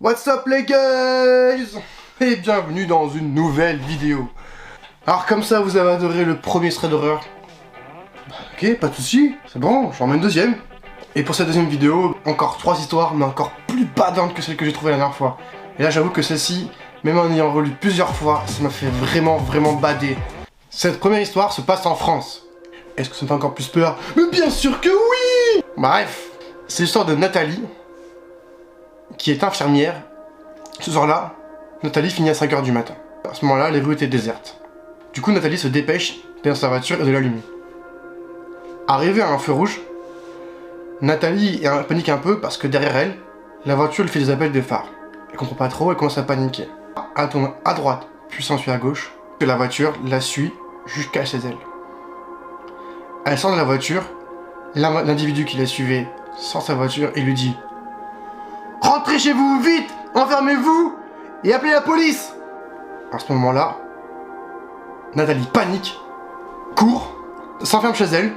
What's up les guys? Et bienvenue dans une nouvelle vidéo. Alors comme ça vous avez adoré le premier extrait d'horreur. Ok, pas de soucis, c'est bon, j'en mets une deuxième. Et pour cette deuxième vidéo, encore 3 histoires, mais encore plus badantes que celles que j'ai trouvées la dernière fois. Et là j'avoue que celle-ci, même en ayant relu plusieurs fois, ça m'a fait vraiment bader. Cette première histoire se passe en France. Est-ce que ça me fait encore plus peur? Mais bien sûr que oui! Bref, c'est l'histoire de Nathalie, qui est infirmière. Ce soir-là, Nathalie finit à 5 h du matin. À ce moment-là, les rues étaient désertes. Du coup, Nathalie se dépêche dans sa voiture et de l'allumer. Arrivée à un feu rouge, Nathalie panique un peu parce que derrière elle, la voiture lui fait des appels de phare. Elle comprend pas trop, elle commence à paniquer. Elle tourne à droite, puis s'ensuit à gauche, que la voiture la suit jusqu'à chez elle. Elle sort de la voiture, l'individu qui la suivait sort sa voiture et lui dit: rentrez chez vous, vite! Enfermez-vous et appelez la police! À ce moment-là, Nathalie panique, court, s'enferme chez elle,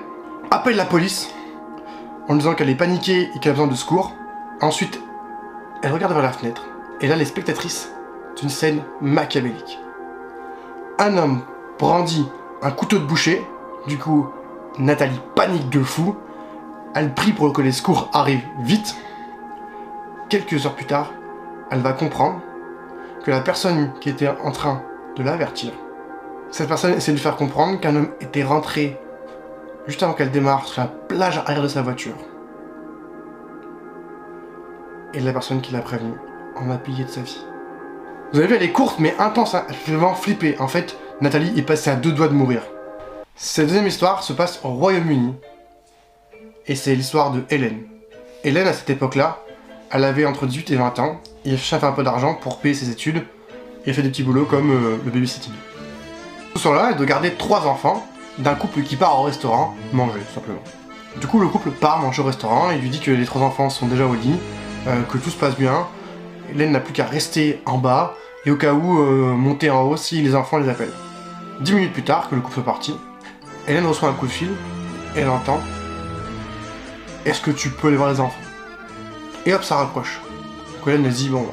appelle la police en disant qu'elle est paniquée et qu'elle a besoin de secours. Ensuite, elle regarde vers la fenêtre et là, elle est spectatrice d'une scène machiavélique. Un homme brandit un couteau de boucher. Du coup, Nathalie panique de fou. Elle prie pour que les secours arrivent vite. Quelques heures plus tard, elle va comprendre que la personne qui était en train de l'avertir, cette personne essaie de lui faire comprendre qu'un homme était rentré juste avant qu'elle démarre sur la plage arrière de sa voiture. Et la personne qui l'a prévenu en a payé de sa vie. Vous avez vu, elle est courte mais intense, hein. Elle fait vraiment flipper. En fait, Nathalie est passée à 2 doigts de mourir. Cette deuxième histoire se passe au Royaume-Uni. Et c'est l'histoire de Hélène. Hélène, à cette époque-là, elle avait entre 18 et 20 ans, et elle cherchait un peu d'argent pour payer ses études, et elle fait des petits boulots comme le babysitting. Ce soir-là, elle doit garder 3 enfants d'un couple qui part au restaurant manger, tout simplement. Du coup, le couple part manger au restaurant, et lui dit que les 3 enfants sont déjà au lit, que tout se passe bien. Hélène n'a plus qu'à rester en bas, et au cas où, monter en haut si les enfants les appellent. 10 minutes plus tard, que le couple est parti, Hélène reçoit un coup de fil, et elle entend: est-ce que tu peux aller voir les enfants? Et hop, ça raccroche. Donc Hélène elle se dit: bon,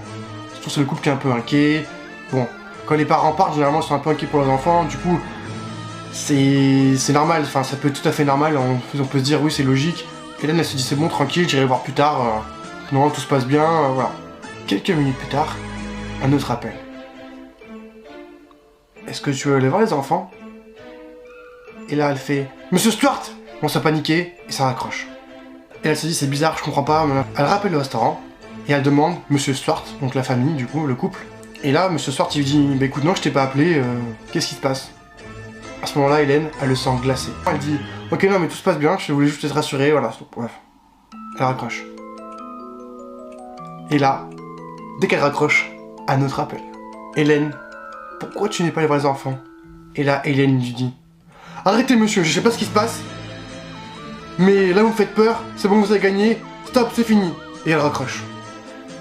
je trouve c'est le couple qui est un peu inquiet. Bon, quand les parents partent, généralement ils sont un peu inquiets pour leurs enfants, du coup, c'est normal, enfin ça peut être tout à fait normal, on peut se dire oui c'est logique. Hélène elle se dit: c'est bon, tranquille, j'irai voir plus tard, non tout se passe bien, voilà. Quelques minutes plus tard, un autre appel. Est-ce que tu veux aller voir les enfants? Et là elle fait: Monsieur Stuart! Bon, ça paniqué et ça raccroche. Et elle se dit: c'est bizarre, je comprends pas. Elle rappelle le restaurant et elle demande Monsieur Stuart, donc la famille, du coup, le couple. Et là, Monsieur Stuart, il lui dit: bah écoute, non, je t'ai pas appelé, qu'est-ce qui se passe? À ce moment-là, Hélène, elle le sent glacé. Elle dit: ok, non, mais tout se passe bien, je voulais juste être rassurée, voilà, bref. Elle raccroche. Et là, dès qu'elle raccroche, un autre appel. Hélène, pourquoi tu n'es pas allé voir les enfants? Et là, Hélène lui dit: arrêtez, monsieur, je sais pas ce qui se passe. Mais là vous me faites peur, c'est bon, vous avez gagné, stop, c'est fini. Et elle raccroche.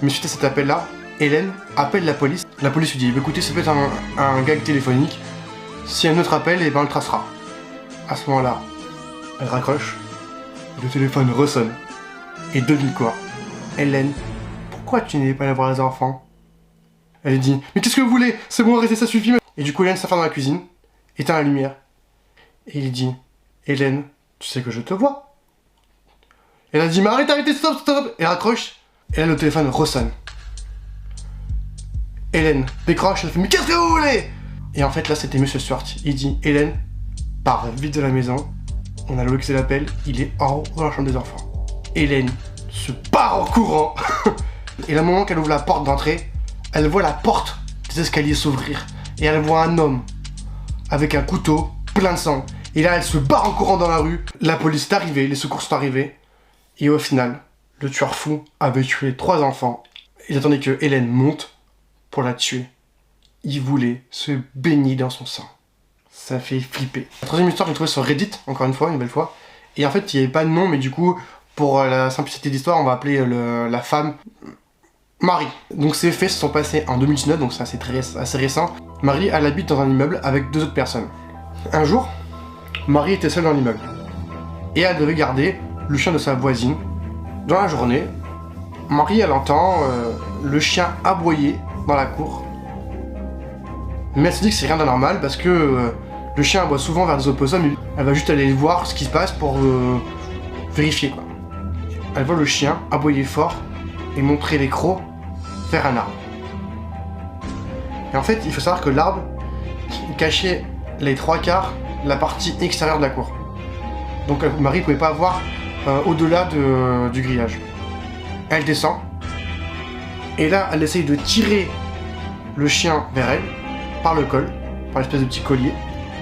Mais suite à cet appel-là, Hélène appelle la police. La police lui dit: écoutez, c'est peut-être un gag téléphonique. Si un autre appel, et ben on le tracera. À ce moment-là, elle raccroche. Le téléphone ressonne. Et devine quoi? Hélène, pourquoi tu n'es pas allé voir les enfants? Elle dit: mais qu'est-ce que vous voulez? C'est bon, arrêtez, ça suffit. Et du coup, Hélène s'enferme dans la cuisine, éteint la lumière. Et il dit: Hélène, tu sais que je te vois. Elle a dit: mais arrêtez, stop! Et elle raccroche, et là le téléphone ressonne. Hélène décroche, elle fait: mais qu'est-ce que vous voulez? Et en fait là c'était Monsieur Stuart. Il dit: Hélène, pars vite de la maison, on a localisé l'appel, il est en haut dans la chambre des enfants. Hélène se barre en courant. Et le moment qu'elle ouvre la porte d'entrée, elle voit la porte des escaliers s'ouvrir, et elle voit un homme avec un couteau plein de sang. Et là elle se barre en courant dans la rue. La police est arrivée, les secours sont arrivés. Et au final, le tueur fou avait tué 3 enfants. Il attendait que Hélène monte pour la tuer. Il voulait se baigner dans son sang. Ça fait flipper. La troisième histoire, je l'ai trouvée sur Reddit, encore une fois, une belle fois. Et en fait, il n'y avait pas de nom, mais du coup, pour la simplicité d'histoire, on va appeler la femme Marie. Donc ces faits se sont passés en 2019, donc c'est assez récent. Marie, elle habite dans un immeuble avec 2 autres personnes. Un jour, Marie était seule dans l'immeuble. Et elle devait garder le chien de sa voisine. Dans la journée, Marie, elle entend le chien aboyer dans la cour. Mais elle se dit que c'est rien d'anormal parce que le chien aboie souvent vers des opossums. Elle va juste aller voir ce qui se passe pour vérifier quoi. Elle voit le chien aboyer fort et montrer les crocs vers un arbre. Et en fait, il faut savoir que l'arbre cachait les 3/4 la partie extérieure de la cour. Donc Marie pouvait pas voir au-delà du grillage. Elle descend. Et là, elle essaye de tirer le chien vers elle, par le col, par l'espèce de petit collier.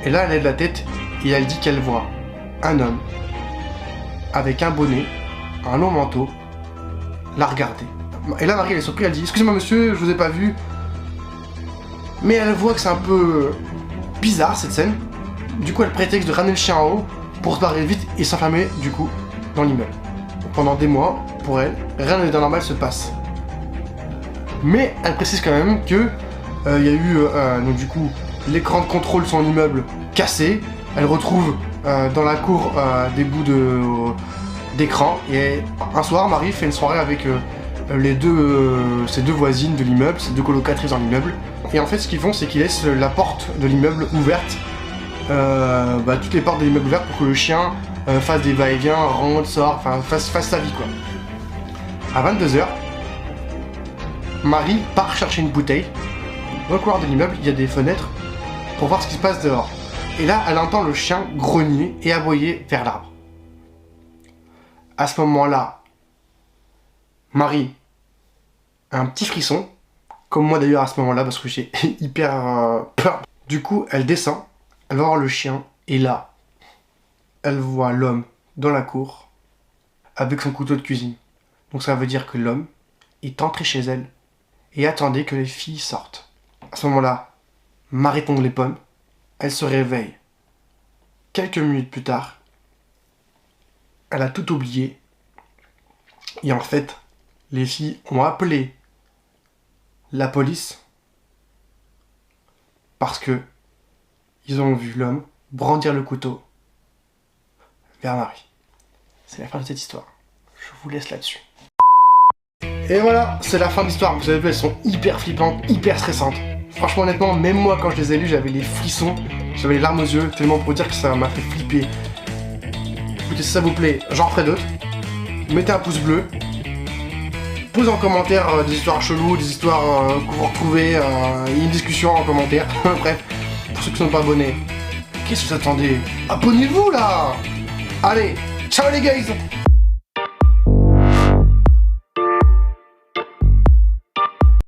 Et là, elle lève la tête et elle dit qu'elle voit un homme avec un bonnet, un long manteau, la regarder. Et là, Marie, elle est surprise, elle dit « Excusez-moi monsieur, je vous ai pas vu. » Mais elle voit que c'est un peu bizarre cette scène. Du coup, elle prétexte de ramener le chien en haut pour se barrer vite et s'enfermer, du coup, dans l'immeuble. Pendant des mois, pour elle, rien d'anormal se passe. Mais elle précise quand même que il y a eu donc du coup l'écran de contrôle de son immeuble cassé. Elle retrouve dans la cour des bouts d'écran et un soir Marie fait une soirée avec ses deux voisines de l'immeuble, ses deux colocatrices dans l'immeuble. Et en fait ce qu'ils font c'est qu'ils laissent la porte de l'immeuble ouverte, toutes les portes de l'immeuble ouvertes pour que le chien fasse des va-et-vient, rentre, sort, enfin fasse sa vie quoi. À 22h, Marie part chercher une bouteille. Dans le couloir de l'immeuble, il y a des fenêtres pour voir ce qui se passe dehors. Et là, elle entend le chien grogner et aboyer vers l'arbre. À ce moment-là, Marie a un petit frisson, comme moi d'ailleurs à ce moment-là, parce que j'ai hyper peur. Du coup, elle descend, elle va voir le chien, et là, elle voit l'homme dans la cour avec son couteau de cuisine. Donc ça veut dire que l'homme est entré chez elle et attendait que les filles sortent. À ce moment-là, Marie tombe les pommes, elle se réveille. Quelques minutes plus tard, elle a tout oublié. Et en fait, les filles ont appelé la police parce que ils ont vu l'homme brandir le couteau vers Marie. C'est la fin de cette histoire. Je vous laisse là-dessus. Et voilà, c'est la fin de l'histoire. Vous avez vu, elles sont hyper flippantes, hyper stressantes. Franchement, honnêtement, même moi, quand je les ai lues, j'avais les frissons, j'avais les larmes aux yeux, tellement pour dire que ça m'a fait flipper. Écoutez, si ça vous plaît, j'en ferai d'autres. Mettez un pouce bleu. Posez en commentaire des histoires cheloues, des histoires que vous retrouvez, une discussion en commentaire. Bref, pour ceux qui ne sont pas abonnés, qu'est-ce que vous attendez? Abonnez-vous là! Allez, ciao les guys!